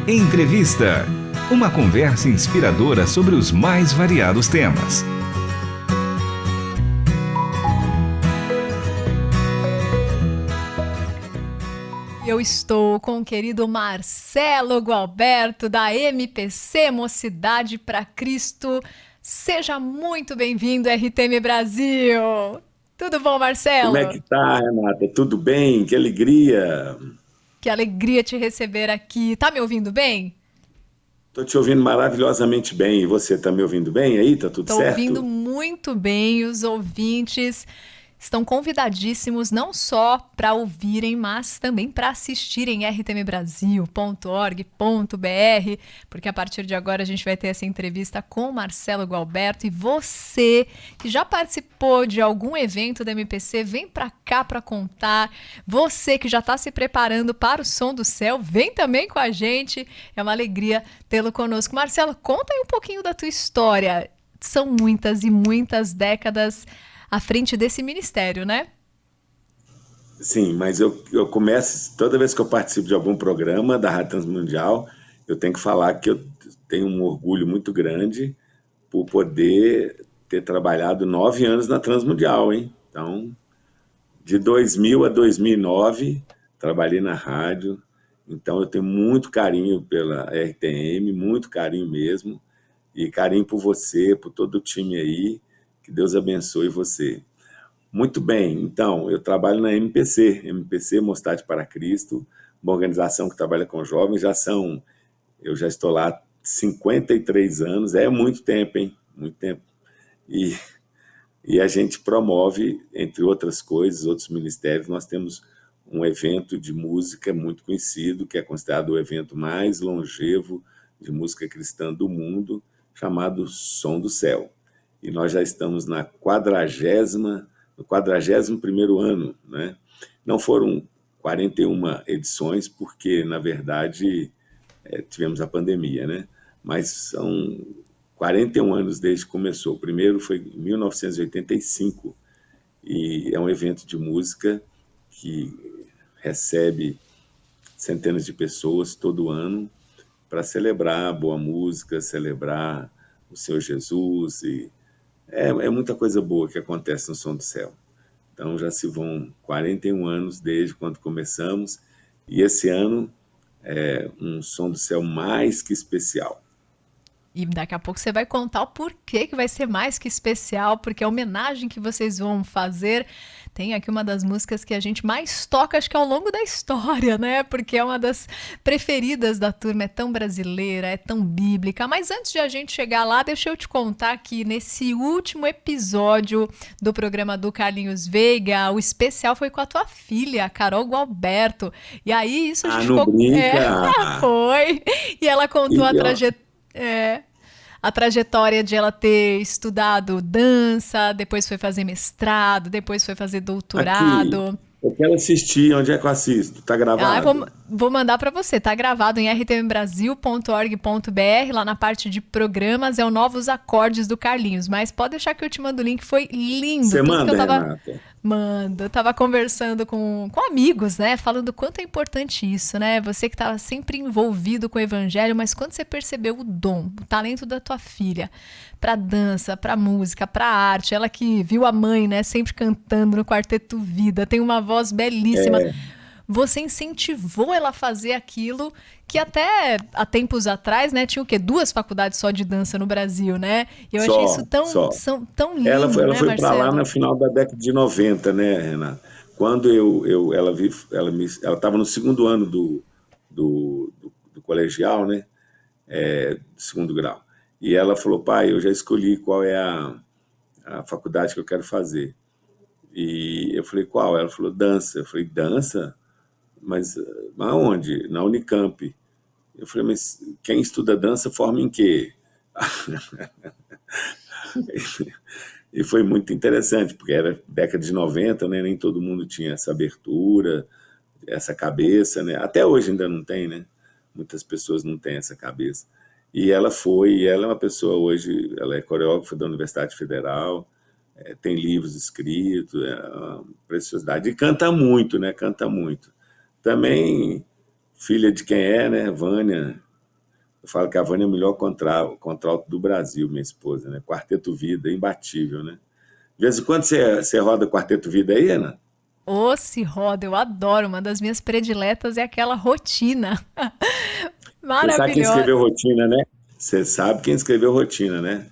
Entrevista. Uma conversa inspiradora sobre os mais variados temas. Eu estou com o querido Marcelo Gualberto, da MPC Mocidade para Cristo. Seja muito bem-vindo, RTM Brasil. Tudo bom, Marcelo? Como é que tá, Renata? Tudo bem? Que alegria! Que alegria te receber aqui. Tá me ouvindo bem? Tô te ouvindo maravilhosamente bem. E você tá me ouvindo bem aí? Tá tudo Tô ouvindo certo? muito bem. Os ouvintes estão convidadíssimos não só para ouvirem, mas também para assistirem rtmbrasil.org.br, porque a partir de agora a gente vai ter essa entrevista com o Marcelo Gualberto. E você que já participou de algum evento da MPC, vem para cá para contar. Você que já está se preparando para o Som do Céu, vem também com a gente. É uma alegria tê-lo conosco. Marcelo, conta aí um pouquinho da tua história. São muitas e muitas décadas à frente desse ministério, né? Sim, mas eu começo, toda vez que eu participo de algum programa da Rádio Transmundial, eu tenho que falar que eu tenho um orgulho muito grande por poder ter trabalhado 9 anos na Transmundial, hein? Então, de 2000 a 2009, trabalhei na rádio, então eu tenho muito carinho pela RTM, muito carinho mesmo, e carinho por você, por todo o time aí, que Deus abençoe você. Muito bem, então, eu trabalho na MPC Mocidade para Cristo, uma organização que trabalha com jovens, eu já estou lá há 53 anos, é muito tempo, hein? Muito tempo. E, e a gente promove, entre outras coisas, outros ministérios, nós temos um evento de música muito conhecido, que é considerado o evento mais longevo de música cristã do mundo, chamado Som do Céu. E nós já estamos no 41º ano, né? Não foram 41 edições, porque, na verdade, tivemos a pandemia, né? Mas são 41 anos desde que começou. O primeiro foi em 1985, e é um evento de música que recebe centenas de pessoas todo ano para celebrar a boa música, celebrar o Senhor Jesus, e é muita coisa boa que acontece no Som do Céu. Então já se vão 41 anos desde quando começamos, e esse ano é um Som do Céu mais que especial. E daqui a pouco você vai contar o porquê que vai ser mais que especial, porque a homenagem que vocês vão fazer tem aqui uma das músicas que a gente mais toca, acho que ao longo da história, né? Porque é uma das preferidas da turma, é tão brasileira, é tão bíblica. Mas antes de a gente chegar lá, deixa eu te contar que nesse último episódio do programa do Carlinhos Veiga, o especial foi com a tua filha, a Carol Gualberto. E aí isso a gente Não ficou... brinca! Foi! E ela contou a E, trajetória. A trajetória de ela ter estudado dança, depois foi fazer mestrado, depois foi fazer aqui, doutorado. eu quero assistir, onde é que eu assisto? Tá Ah, gravado? vou mandar para você. Tá gravado em rtmbrasil.org.br, lá na parte de programas, é o Novos Acordes do Carlinhos. Mas pode deixar que eu te mando o link, foi lindo. Você Tanto que eu manda, tava. Renata? Mando, eu tava conversando com amigos, né? Falando o quanto é importante isso, né? Você que tava sempre envolvido com o evangelho, mas quando você percebeu o dom, o talento da tua filha pra dança, pra música, pra arte, ela que viu a mãe, né? Sempre cantando no Quarteto Vida, tem uma voz belíssima. Você incentivou ela a fazer aquilo que até há tempos atrás, né, tinha o quê? 2 faculdades só de dança no Brasil, né? E eu achei isso Só. tão Ela lindo, ela né, foi para lá Marcelo? no final da década de 90, né, Renata? Quando ela estava no segundo ano do colegial, né, do segundo grau. E ela falou, pai, eu já escolhi qual é a faculdade que eu quero fazer. E eu falei, qual? Ela falou, dança. Eu falei, dança? Mas aonde? Na Unicamp. Eu falei, mas quem estuda dança forma em quê? E foi muito interessante, porque era década de 90, né? Nem todo mundo tinha essa abertura, essa cabeça, né? Até hoje ainda não tem, né? Muitas pessoas não têm essa cabeça. E ela é uma pessoa hoje, ela é coreógrafa da Universidade Federal, tem livros escritos, é uma preciosidade. E canta muito, né? Canta muito. Também filha de quem é, né? Vânia, Eu falo que a Vânia é o melhor contralto do Brasil, minha esposa, né? Quarteto Vida, imbatível, né? De vez em quando você roda Quarteto Vida aí, Ana? Ô, se roda, eu adoro. Uma das minhas prediletas é aquela rotina. Você sabe quem Maravilhosa. escreveu Rotina, né? Você sabe quem escreveu Rotina, né?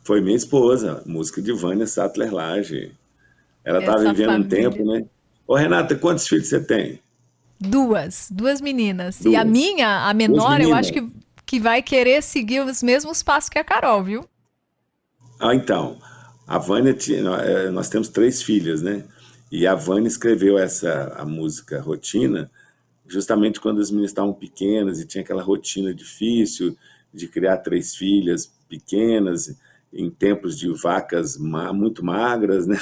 Foi minha esposa, música de Vânia Sattler Lage. Ela estava Essa vivendo um tempo, família. né? Ô, Renata, quantos filhos você tem? Duas meninas. E a Duas. minha, a Duas menor, eu acho meninas? que vai querer seguir os mesmos passos que a Carol, viu? Ah, então, a Vânia, nós temos 3 filhas, né? E a Vânia escreveu a música Rotina justamente quando as meninas estavam pequenas e tinha aquela rotina difícil de criar 3 filhas pequenas em tempos de vacas muito magras, né?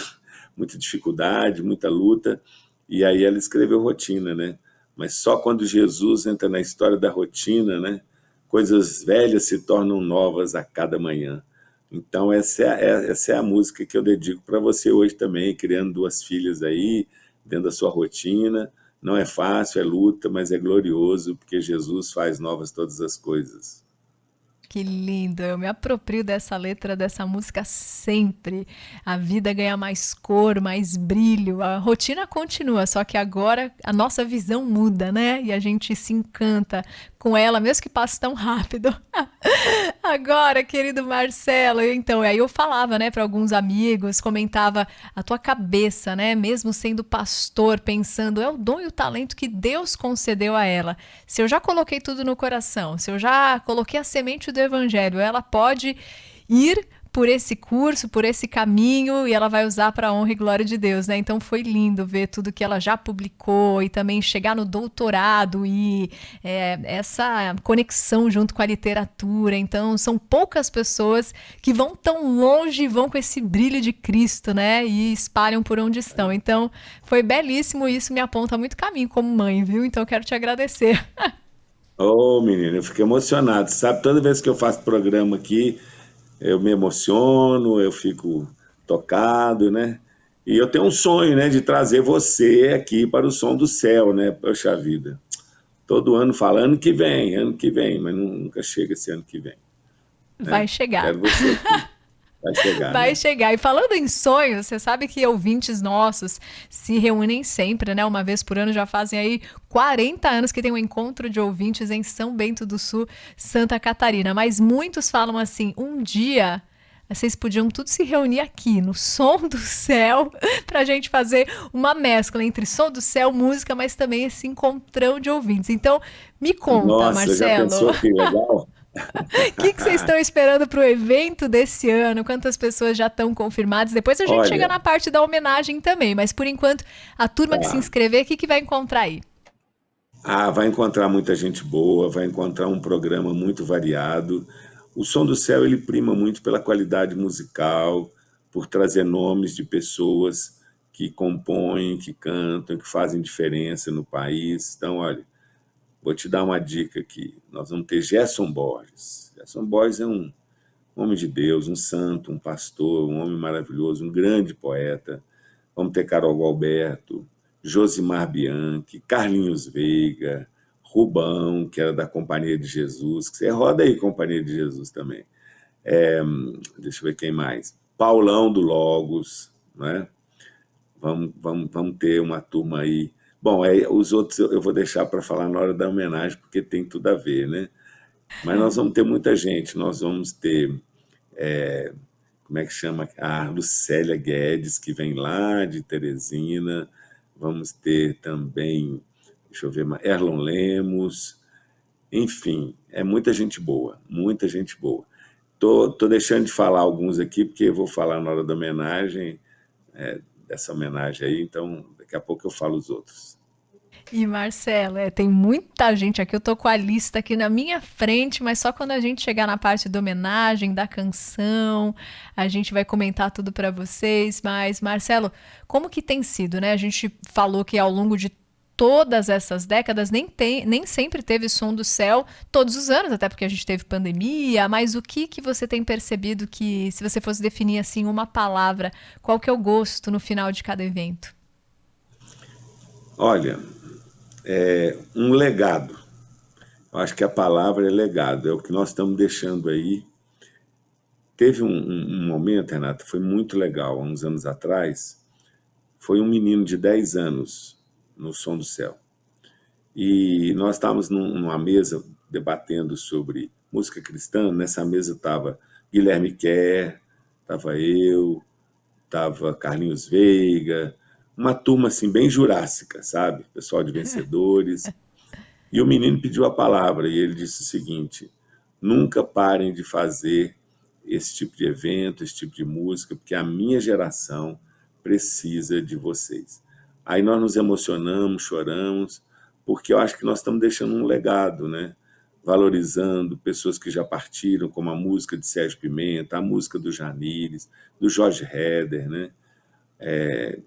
Muita dificuldade, muita luta. E aí ela escreveu Rotina, né? Mas só quando Jesus entra na história da rotina, né? Coisas velhas se tornam novas a cada manhã. Então essa é a música que eu dedico para você hoje também, criando 2 filhas aí, dentro da sua rotina. Não é fácil, é luta, mas é glorioso, porque Jesus faz novas todas as coisas. Que lindo! Eu me aproprio dessa letra, dessa música sempre. A vida ganha mais cor, mais brilho. A rotina continua, só que agora a nossa visão muda, né? E a gente se encanta com ela, mesmo que passe tão rápido. Agora, querido Marcelo, então, aí eu falava, né, para alguns amigos, comentava a tua cabeça, né, mesmo sendo pastor, pensando, é o dom e o talento que Deus concedeu a ela. Se eu já coloquei tudo no coração, se eu já coloquei a semente do evangelho, ela pode ir por esse curso, por esse caminho, e ela vai usar para a honra e glória de Deus, né? Então foi lindo ver tudo que ela já publicou e também chegar no doutorado e essa conexão junto com a literatura. Então são poucas pessoas que vão tão longe e vão com esse brilho de Cristo, né? E espalham por onde estão. Então foi belíssimo e isso me aponta muito caminho como mãe, viu? Então eu quero te agradecer. Ô, menino, eu fico emocionado. Sabe, toda vez que eu faço programa aqui, eu me emociono, eu fico tocado, né? E eu tenho um sonho, né, de trazer você aqui para o Som do Céu, né? Poxa vida. Todo ano fala ano que vem, mas nunca chega esse ano que vem, Vai né? chegar. Quero você aqui. Vai chegar, Vai né? chegar. E falando em sonhos, você sabe que ouvintes nossos se reúnem sempre, né? Uma vez por ano, já fazem aí 40 anos que tem um encontro de ouvintes em São Bento do Sul, Santa Catarina. Mas muitos falam assim, um dia vocês podiam tudo se reunir aqui no Som do Céu pra gente fazer uma mescla entre Som do Céu, música, mas também esse encontrão de ouvintes. Então, me conta, Nossa, já Marcelo. pensou que legal? O que vocês estão esperando para o evento desse ano? Quantas pessoas já estão confirmadas? Depois a gente chega Olha, na parte da homenagem também, mas por enquanto, a turma que se tá. inscrever, o que vai encontrar aí? Ah, vai encontrar muita gente boa, vai encontrar um programa muito variado. O Som do Céu ele prima muito pela qualidade musical, por trazer nomes de pessoas que compõem, que cantam, que fazem diferença no país. Então, olha, vou te dar uma dica aqui. Nós vamos ter Gerson Borges. Gerson Borges é um homem de Deus, um santo, um pastor, um homem maravilhoso, um grande poeta. Vamos ter Carol Gualberto, Josimar Bianchi, Carlinhos Veiga, Rubão, que era da Companhia de Jesus, que você roda aí Companhia de Jesus também. Deixa eu ver quem mais. Paulão do Logos, né? Vamos ter uma turma aí. Bom, os outros eu vou deixar para falar na hora da homenagem, porque tem tudo a ver, né? Mas nós vamos ter muita gente, nós vamos ter como é que chama? A Lucélia Guedes, que vem lá de Teresina. Vamos ter também, deixa eu ver, Erlon Lemos. Enfim, é muita gente boa, muita gente boa. Tô deixando de falar alguns aqui, porque eu vou falar na hora da homenagem, dessa homenagem aí, então daqui a pouco eu falo os outros. E Marcelo, tem muita gente aqui, eu tô com a lista aqui na minha frente, mas só quando a gente chegar na parte da homenagem, da canção, a gente vai comentar tudo para vocês. Mas Marcelo, como que tem sido, né? A gente falou que ao longo de todas essas décadas nem sempre teve Som do Céu todos os anos, até porque a gente teve pandemia, mas o que você tem percebido que, se você fosse definir assim uma palavra, qual que é o gosto no final de cada evento? Olha, um legado. Eu acho que a palavra é legado, é o que nós estamos deixando aí. Teve um momento, Renata, foi muito legal, há uns anos atrás, foi um menino de 10 anos no Som do Céu. E nós estávamos numa mesa debatendo sobre música cristã. Nessa mesa estava Guilherme Kerr, estava eu, estava Carlinhos Veiga, uma turma assim bem jurássica, sabe? Pessoal de vencedores. E o menino pediu a palavra e ele disse o seguinte: nunca parem de fazer esse tipo de evento, esse tipo de música, porque a minha geração precisa de vocês. Aí nós nos emocionamos, choramos, porque eu acho que nós estamos deixando um legado, né? Valorizando pessoas que já partiram, como a música de Sérgio Pimenta, a música do Janires, do Jorge Heder, né?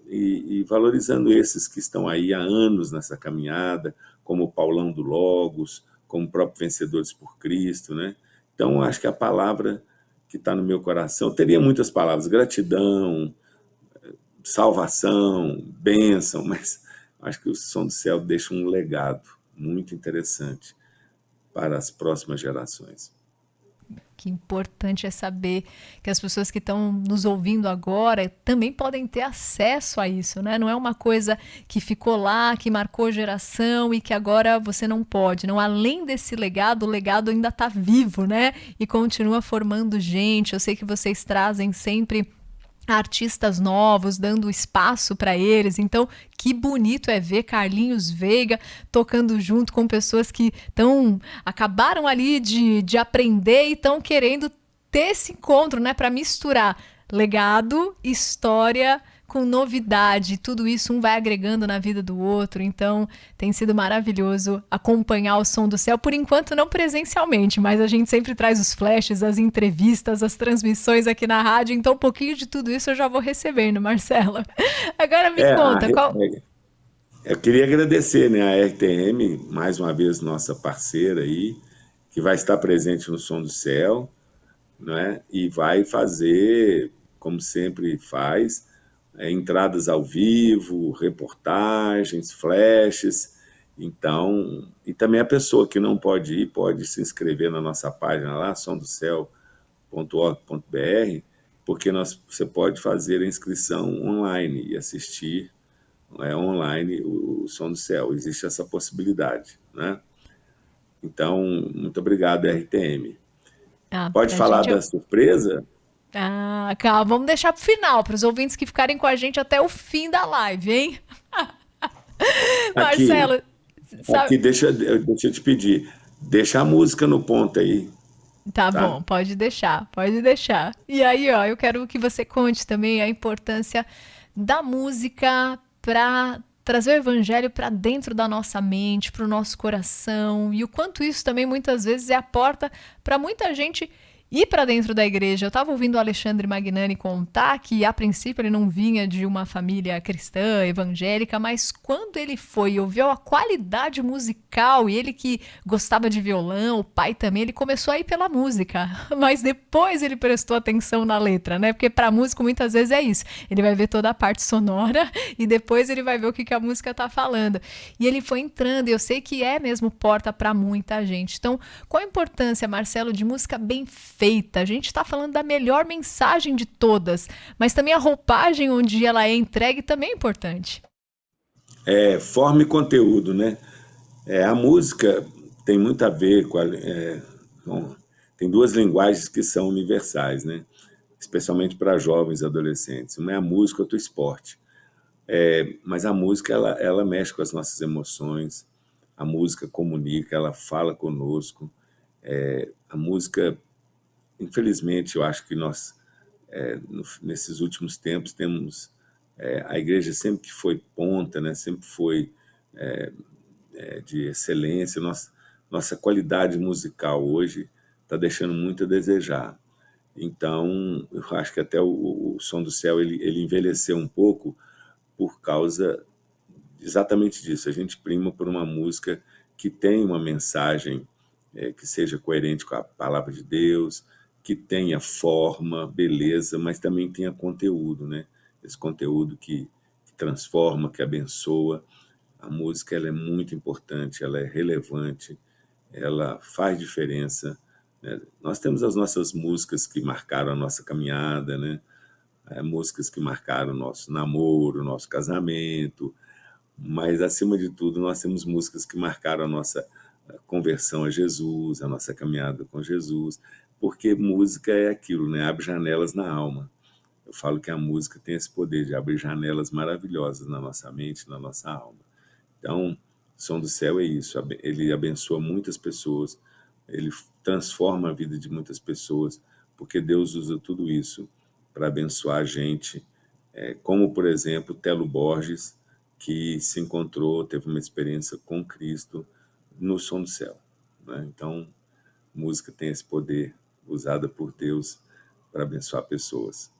E valorizando esses que estão aí há anos nessa caminhada, como o Paulão do Logos, como o próprio Vencedores por Cristo, né? Então, acho que a palavra que está no meu coração, teria muitas palavras, gratidão, salvação, bênção, mas acho que o Som do Céu deixa um legado muito interessante para as próximas gerações. Que importante é saber que as pessoas que estão nos ouvindo agora também podem ter acesso a isso, né? Não é uma coisa que ficou lá, que marcou geração e que agora você não pode. Não, além desse legado, o legado ainda está vivo, né? E continua formando gente. Eu sei que vocês trazem sempre artistas novos, dando espaço para eles. Então, que bonito é ver Carlinhos Veiga tocando junto com pessoas que acabaram ali de aprender e estão querendo ter esse encontro, né, para misturar legado, história com novidade, tudo isso um vai agregando na vida do outro. Então tem sido maravilhoso acompanhar o Som do Céu, por enquanto não presencialmente, mas a gente sempre traz os flashes, as entrevistas, as transmissões aqui na rádio, então um pouquinho de tudo isso eu já vou recebendo, Marcela. Agora me conta, qual... Eu queria agradecer, né, a RTM, mais uma vez nossa parceira aí, que vai estar presente no Som do Céu, né, e vai fazer, como sempre faz, entradas ao vivo, reportagens, flashes. Então, e também a pessoa que não pode ir pode se inscrever na nossa página lá, somdocel.org.br, porque você pode fazer a inscrição online e assistir online o Som do Céu. Existe essa possibilidade, né? Então, muito obrigado, RTM. Pode falar da surpresa? Calma, vamos deixar para o final, para os ouvintes que ficarem com a gente até o fim da live, hein? Marcelo, aqui deixa eu te pedir, deixa a música no ponto aí. Tá bom, pode deixar, pode deixar. E aí, ó, eu quero que você conte também a importância da música para trazer o evangelho para dentro da nossa mente, para o nosso coração, e o quanto isso também muitas vezes é a porta para muita gente ir para dentro da igreja. Eu estava ouvindo o Alexandre Magnani contar que, a princípio, ele não vinha de uma família cristã, evangélica, mas quando ele foi e ouviu a qualidade musical, e ele que gostava de violão, o pai também, ele começou a ir pela música, mas depois ele prestou atenção na letra, né? Porque para músico muitas vezes é isso, ele vai ver toda a parte sonora e depois ele vai ver o que a música tá falando. E ele foi entrando, e eu sei que é mesmo porta para muita gente. Então, qual a importância, Marcelo, de música bem feita? A gente está falando da melhor mensagem de todas, mas também a roupagem onde ela é entregue também é importante. Forma e conteúdo, né? A música tem muito a ver com tem duas linguagens que são universais, né? Especialmente para jovens e adolescentes. Uma é a música, outra é o esporte. Mas a música, ela mexe com as nossas emoções, a música comunica, ela fala conosco. A música, infelizmente, eu acho que nós, nesses últimos tempos, temos... a igreja sempre que foi ponta, né? Sempre foi de excelência. Nossa qualidade musical hoje está deixando muito a desejar. Então, eu acho que até o Som do Céu ele envelheceu um pouco por causa exatamente disso. A gente prima por uma música que tem uma mensagem que seja coerente com a palavra de Deus, que tenha forma, beleza, mas também tenha conteúdo, né? Esse conteúdo que transforma, que abençoa. A música ela é muito importante, ela é relevante ela faz diferença, né? Nós temos as nossas músicas que marcaram a nossa caminhada, né? Músicas que marcaram o nosso namoro, o nosso casamento, mas, acima de tudo, nós temos músicas que marcaram a nossa conversão a Jesus, a nossa caminhada com Jesus, porque música é aquilo, né? Abre janelas na alma. Eu falo que a música tem esse poder de abrir janelas maravilhosas na nossa mente, na nossa alma. Então, Som do Céu é isso, ele abençoa muitas pessoas, ele transforma a vida de muitas pessoas, porque Deus usa tudo isso para abençoar a gente, como, por exemplo, Telo Borges, que se encontrou, teve uma experiência com Cristo no Som do Céu, né? Então, música tem esse poder, usada por Deus para abençoar pessoas.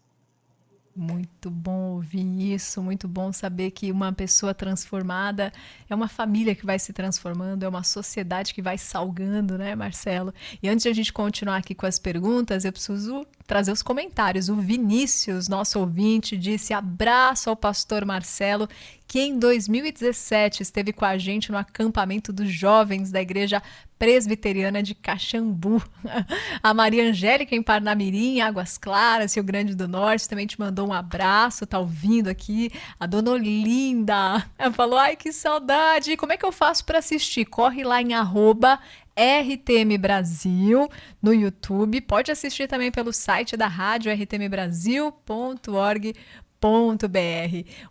Muito bom ouvir isso, muito bom saber que uma pessoa transformada é uma família que vai se transformando, é uma sociedade que vai salgando, né, Marcelo? E antes de a gente continuar aqui com as perguntas, eu preciso trazer os comentários. O Vinícius, nosso ouvinte, disse: abraço ao pastor Marcelo, que em 2017 esteve com a gente no acampamento dos jovens da Igreja Presbiteriana de Caxambu. A Maria Angélica, em Parnamirim, Águas Claras, Rio Grande do Norte, também te mandou um abraço, tá ouvindo aqui. A dona Olinda, ela falou: ai, que saudade, como é que eu faço para assistir? Corre lá em @RTM Brasil no YouTube, pode assistir também pelo site da rádio rtmbrasil.org.br.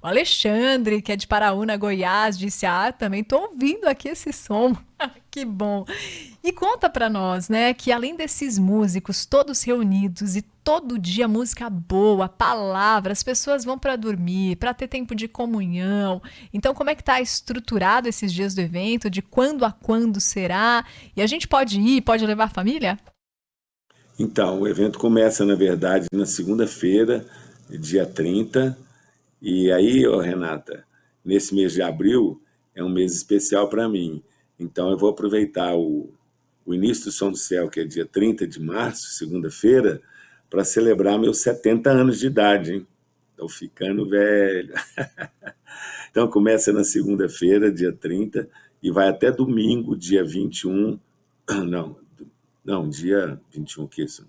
O Alexandre, que é de Paraúna, Goiás, disse: também tô ouvindo aqui esse som. Que bom. E conta pra nós, né, que além desses músicos todos reunidos e todo dia música boa, palavras, as pessoas vão para dormir, para ter tempo de comunhão. Então, como é que tá estruturado esses dias do evento? De quando a quando será? E a gente pode ir, pode levar a família? Então, o evento começa, na verdade, na segunda-feira, dia 30. E aí, Renata, nesse mês de abril é um mês especial para mim. Então, eu vou aproveitar o início do Som do Céu, que é dia 30 de março, segunda-feira, para celebrar meus 70 anos de idade, hein? Estou ficando velho. Então, começa na segunda-feira, dia 30, e vai até domingo, dia 21. Não, dia 21, o que é isso?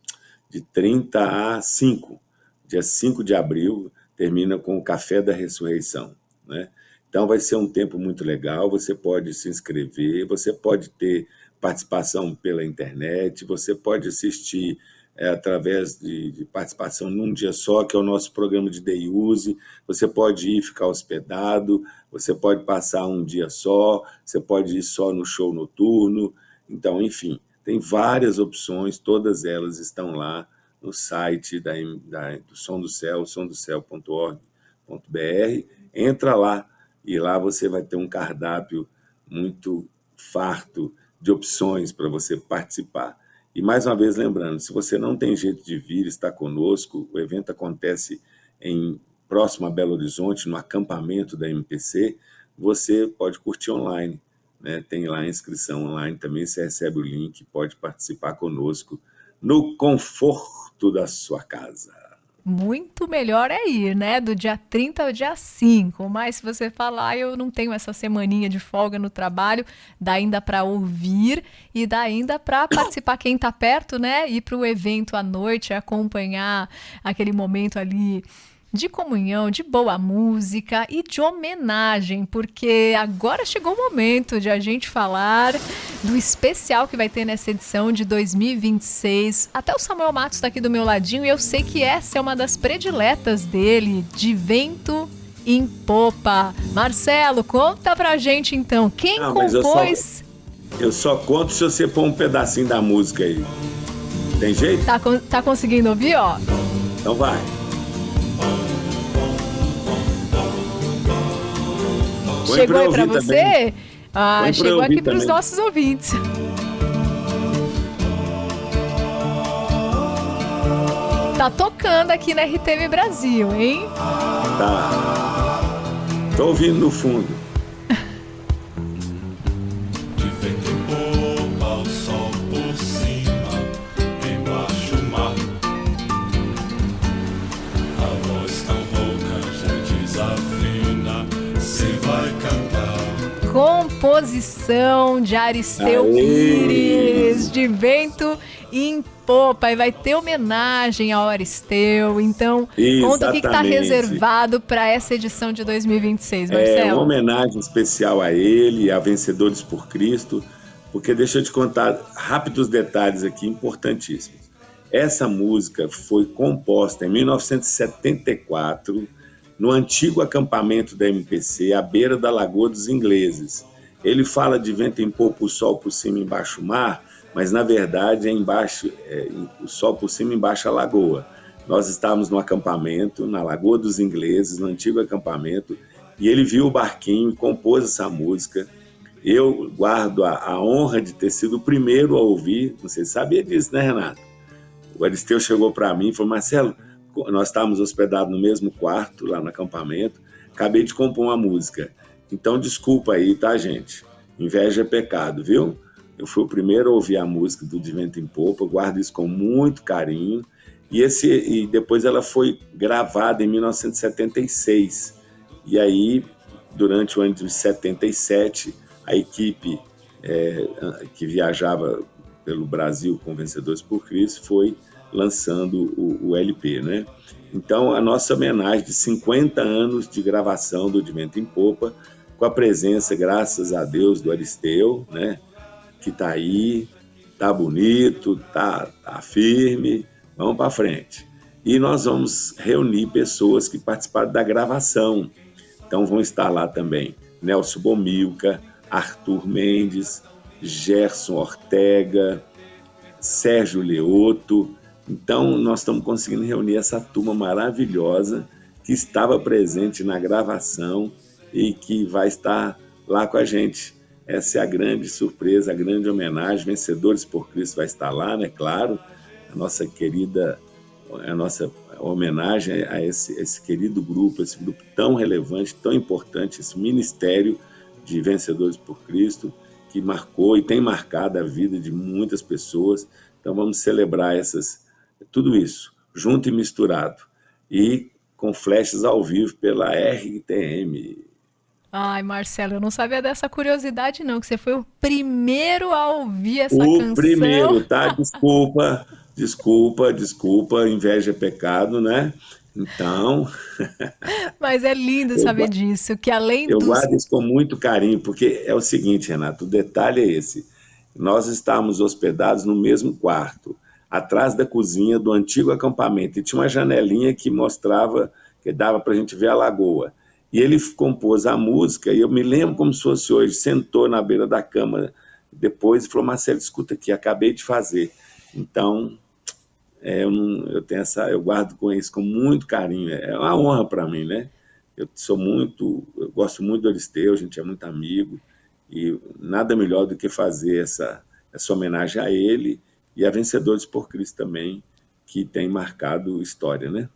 De 30 a 5. Dia 5 de abril, termina com o Café da Ressurreição, né? Então, vai ser um tempo muito legal, você pode se inscrever, você pode ter participação pela internet, você pode assistir através de participação num dia só, que é o nosso programa de Day Use, você pode ir ficar hospedado, você pode passar um dia só, você pode ir só no show noturno. Então, enfim, tem várias opções, todas elas estão lá no site do Som do Céu, somdocéu.org.br. Entra lá, e lá você vai ter um cardápio muito farto de opções para você participar. E mais uma vez lembrando, se você não tem jeito de vir, estar conosco, o evento acontece próximo a Belo Horizonte, no acampamento da MPC, você pode curtir online, né? Tem lá a inscrição online também, você recebe o link, pode participar conosco no conforto da sua casa. Muito melhor é ir, né? Do dia 30 ao dia 5. Mas se você falar, eu não tenho essa semaninha de folga no trabalho, dá ainda para ouvir e dá ainda para participar quem está perto, né? Ir para o evento à noite, acompanhar aquele momento ali de comunhão, de boa música e de homenagem, porque agora chegou o momento de a gente falar do especial que vai ter nessa edição de 2026. Até o Samuel Matos está aqui do meu ladinho e eu sei que essa é uma das prediletas dele, De Vento em Popa. Marcelo, conta pra gente então, quem compôs... Eu só conto se você pôr um pedacinho da música aí. Tem jeito? Tá conseguindo ouvir, ó? Então vai. Chegou aí pra você? Chegou aqui para os nossos ouvintes. Tá tocando aqui na RTM Brasil, hein? Tá. Tô ouvindo no fundo. De vento em popa, o sol por cima, embaixo o mar. A voz tão rouca já desafina, se vai cantar. Composição composição de Aristeu Aê! Pires, de Vento em Popa, e vai ter homenagem ao Aristeu. Então, conta o que está Exatamente. reservado para essa edição de 2026, É uma Marcelo. homenagem especial a ele, a Vencedores por Cristo, porque deixa eu te contar rápidos detalhes aqui importantíssimos. Essa música foi composta em 1974, no antigo acampamento da MPC, à beira da Lagoa dos Ingleses. Ele fala de vento em popa, o sol por cima, embaixo o mar, mas na verdade é embaixo, o sol por cima, embaixo a lagoa. Nós estávamos no acampamento, na Lagoa dos Ingleses, no antigo acampamento, e ele viu o barquinho e compôs essa música. Eu guardo a honra de ter sido o primeiro a ouvir, você sabia disso, né, Renato? O Aristeu chegou para mim e falou: Marcelo, nós estávamos hospedados no mesmo quarto, lá no acampamento, acabei de compor uma música. Então, desculpa aí, tá, gente? Inveja é pecado, viu? Eu fui o primeiro a ouvir a música do De Vento em Popa, guardo isso com muito carinho. E depois ela foi gravada em 1976. E aí, durante o ano de 77, a equipe que viajava pelo Brasil com Vencedores por Cristo foi lançando o LP, né? Então, a nossa homenagem de 50 anos de gravação do De Vento em Popa, com a presença, graças a Deus, do Aristeu, né? Que está aí, está bonito, tá firme, vamos para frente. E nós vamos reunir pessoas que participaram da gravação. Então vão estar lá também Nelson Bomilca, Arthur Mendes, Gerson Ortega, Sérgio Leoto. Então nós estamos conseguindo reunir essa turma maravilhosa que estava presente na gravação e que vai estar lá com a gente. Essa é a grande surpresa, a grande homenagem. Vencedores por Cristo vai estar lá, né? Claro, a nossa homenagem a esse querido grupo, esse grupo tão relevante, tão importante, esse ministério de Vencedores por Cristo, que marcou e tem marcado a vida de muitas pessoas. Então vamos celebrar tudo isso, junto e misturado, e com flechas ao vivo pela RTM. Ai, Marcelo, eu não sabia dessa curiosidade não, que você foi o primeiro a ouvir essa canção. O primeiro, tá? Desculpa, inveja é pecado, né? Então... Mas é lindo saber disso, que além Eu dos... guardo isso com muito carinho, porque é o seguinte, Renato, o detalhe é esse. Nós estávamos hospedados no mesmo quarto, atrás da cozinha do antigo acampamento, e tinha uma janelinha que mostrava, que dava para a gente ver a lagoa. E ele compôs a música, e eu me lembro como se fosse hoje, sentou na beira da cama depois e falou: Marcelo, escuta aqui, acabei de fazer. Então, eu guardo com isso com muito carinho, é uma honra para mim, né? Eu gosto muito do Aristeu, a gente é muito amigo, e nada melhor do que fazer essa homenagem a ele e a Vencedores por Cristo também, que tem marcado história, né?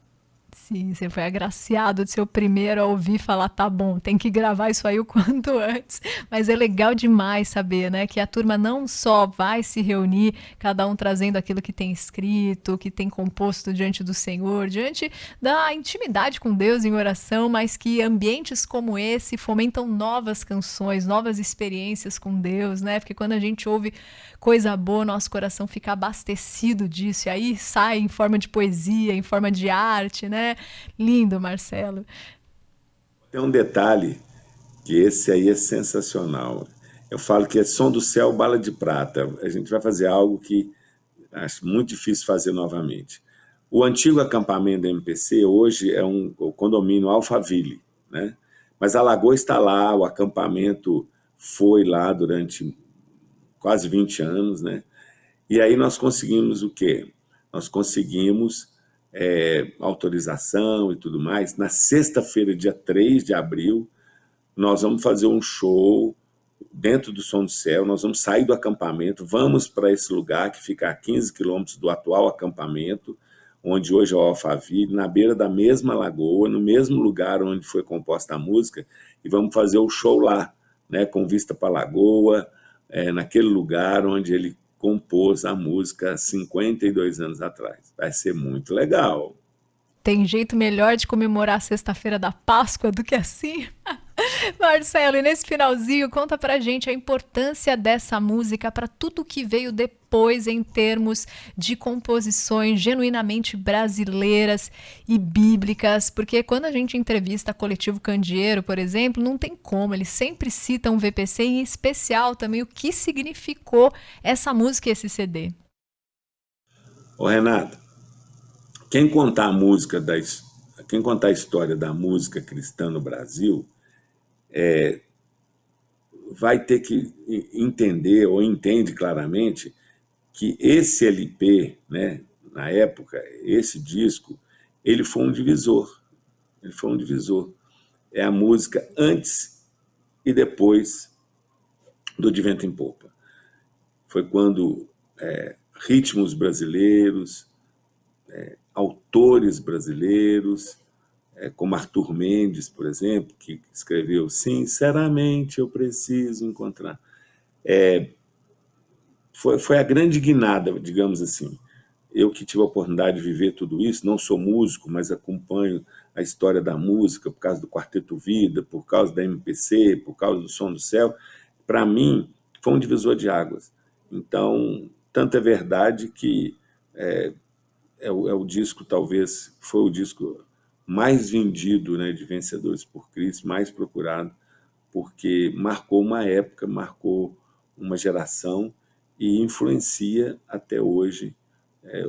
Sim, você foi agraciado de ser o primeiro a ouvir falar, tá bom, tem que gravar isso aí o quanto antes. Mas é legal demais saber, né, que a turma não só vai se reunir, cada um trazendo aquilo que tem escrito, que tem composto diante do Senhor, diante da intimidade com Deus em oração, mas que ambientes como esse fomentam novas canções, novas experiências com Deus, né? Porque quando a gente ouve coisa boa, nosso coração fica abastecido disso, e aí sai em forma de poesia, em forma de arte, né? Lindo, Marcelo. Tem um detalhe, que esse aí é sensacional. Eu falo que é som do céu, bala de prata. A gente vai fazer algo que acho muito difícil fazer novamente. O antigo acampamento da MPC hoje é o condomínio Alphaville, né? Mas a lagoa está lá, o acampamento foi lá durante quase 20 anos, né? E aí nós conseguimos o quê? Nós conseguimos autorização e tudo mais. Na sexta-feira, dia 3 de abril, nós vamos fazer um show dentro do Som do Céu, nós vamos sair do acampamento, vamos para esse lugar que fica a 15 quilômetros do atual acampamento, onde hoje é o Alphaville, na beira da mesma lagoa, no mesmo lugar onde foi composta a música, e vamos fazer o show lá, né, com vista para a lagoa, naquele lugar onde ele compôs a música 52 anos atrás. Vai ser muito legal. Tem jeito melhor de comemorar a sexta-feira da Páscoa do que assim? Marcelo, e nesse finalzinho, conta pra gente a importância dessa música para tudo que veio depois em termos de composições genuinamente brasileiras e bíblicas, porque quando a gente entrevista Coletivo Candeeiro, por exemplo, não tem como, eles sempre citam o VPC, em especial também o que significou essa música e esse CD. Ô, Renata, quem contar a história da música cristã no Brasil vai ter que entender, ou entende claramente, que esse LP, né, na época, esse disco, ele foi um divisor. Ele foi um divisor. É a música antes e depois do De Vento em Popa. Foi quando ritmos brasileiros, autores brasileiros, como Arthur Mendes, por exemplo, que escreveu Sinceramente Eu Preciso Encontrar. Foi a grande guinada, digamos assim. Eu que tive a oportunidade de viver tudo isso, não sou músico, mas acompanho a história da música por causa do Quarteto Vida, por causa da MPC, por causa do Som do Céu. Para mim, foi um divisor de águas. Então, tanto é verdade que o disco, talvez, foi o disco mais vendido, né, de Vencedores por Cristo, mais procurado, porque marcou uma época, marcou uma geração e influencia até hoje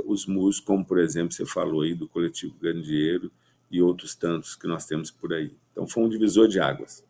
os músicos, como, por exemplo, você falou aí do Coletivo Candeeiro e outros tantos que nós temos por aí. Então, foi um divisor de águas.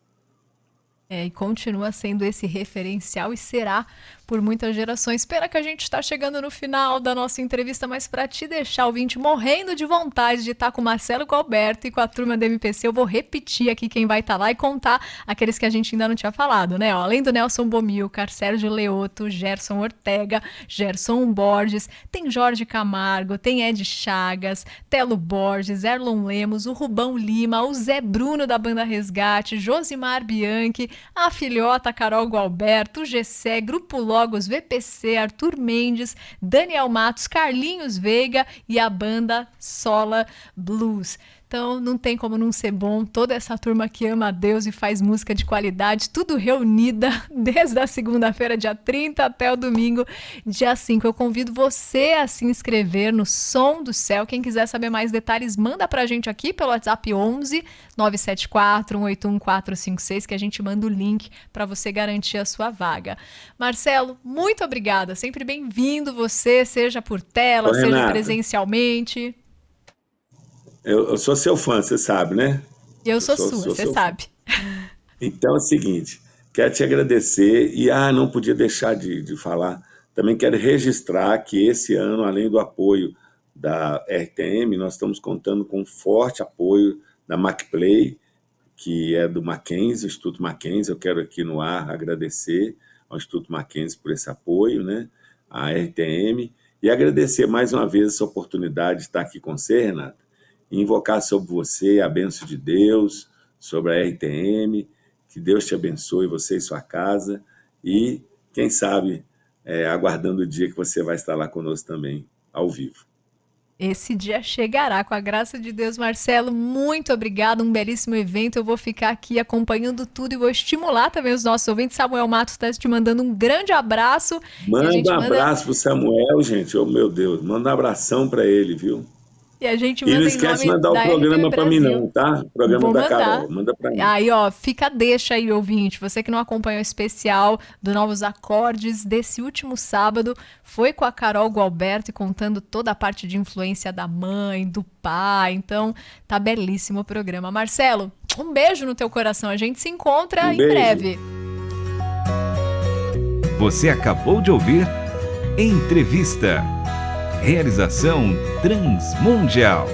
E continua sendo esse referencial e será por muitas gerações. Pena que a gente está chegando no final da nossa entrevista, mas para te deixar, ouvinte, morrendo de vontade de estar com o Marcelo Gualberto e com a turma da MPC, eu vou repetir aqui quem vai estar lá e contar aqueles que a gente ainda não tinha falado, né? Além do Nelson Bomilcar, Sérgio Leoto, Gerson Ortega, Gerson Borges, tem Jorge Camargo, tem Ed Chagas, Telo Borges, Erlon Lemos, o Rubão Lima, o Zé Bruno da banda Resgate, Josimar Bianchi, a filhota Carol Gualberto, o Gessé, Grupo Logos, VPC, Arthur Mendes, Daniel Matos, Carlinhos Veiga e a banda Sola Blues. Então, não tem como não ser bom. Toda essa turma que ama a Deus e faz música de qualidade, tudo reunida desde a segunda-feira, dia 30, até o domingo, dia 5. Eu convido você a se inscrever no Som do Céu. Quem quiser saber mais detalhes, manda pra gente aqui pelo WhatsApp 11 974 181 456, que a gente manda o link para você garantir a sua vaga. Marcelo, muito obrigada. Sempre bem-vindo você, seja por tela, Ô, seja Renata, presencialmente. eu sou seu fã, você sabe, né? Eu sou sua, você sabe. Então é o seguinte, quero te agradecer e não podia deixar de falar. Também quero registrar que esse ano, além do apoio da RTM, nós estamos contando com um forte apoio da MacPlay, que é do Mackenzie, Instituto Mackenzie. Eu quero aqui no ar agradecer ao Instituto Mackenzie por esse apoio, né? A RTM, e agradecer mais uma vez essa oportunidade de estar aqui com você, Renata, e invocar sobre você a bênção de Deus, sobre a RTM, que Deus te abençoe, você e sua casa, e, quem sabe, aguardando o dia que você vai estar lá conosco também, ao vivo. Esse dia chegará, com a graça de Deus. Marcelo, muito obrigado, um belíssimo evento. Eu vou ficar aqui acompanhando tudo e vou estimular também os nossos ouvintes. Samuel Matos está te mandando um grande abraço. Manda um abraço pro Samuel, gente. Oh, meu Deus, manda um abração para ele, viu? E a gente manda não esquece de mandar o programa para mim não, tá? O programa Vou da mandar. Carol, manda para mim. Aí, ó, deixa aí, ouvinte. Você que não acompanhou o especial do Novos Acordes desse último sábado, foi com a Carol Gualberto e contando toda a parte de influência da mãe, do pai. Então, tá belíssimo o programa. Marcelo, um beijo no teu coração. A gente se encontra em breve. Você acabou de ouvir Entrevista. Realização Transmundial.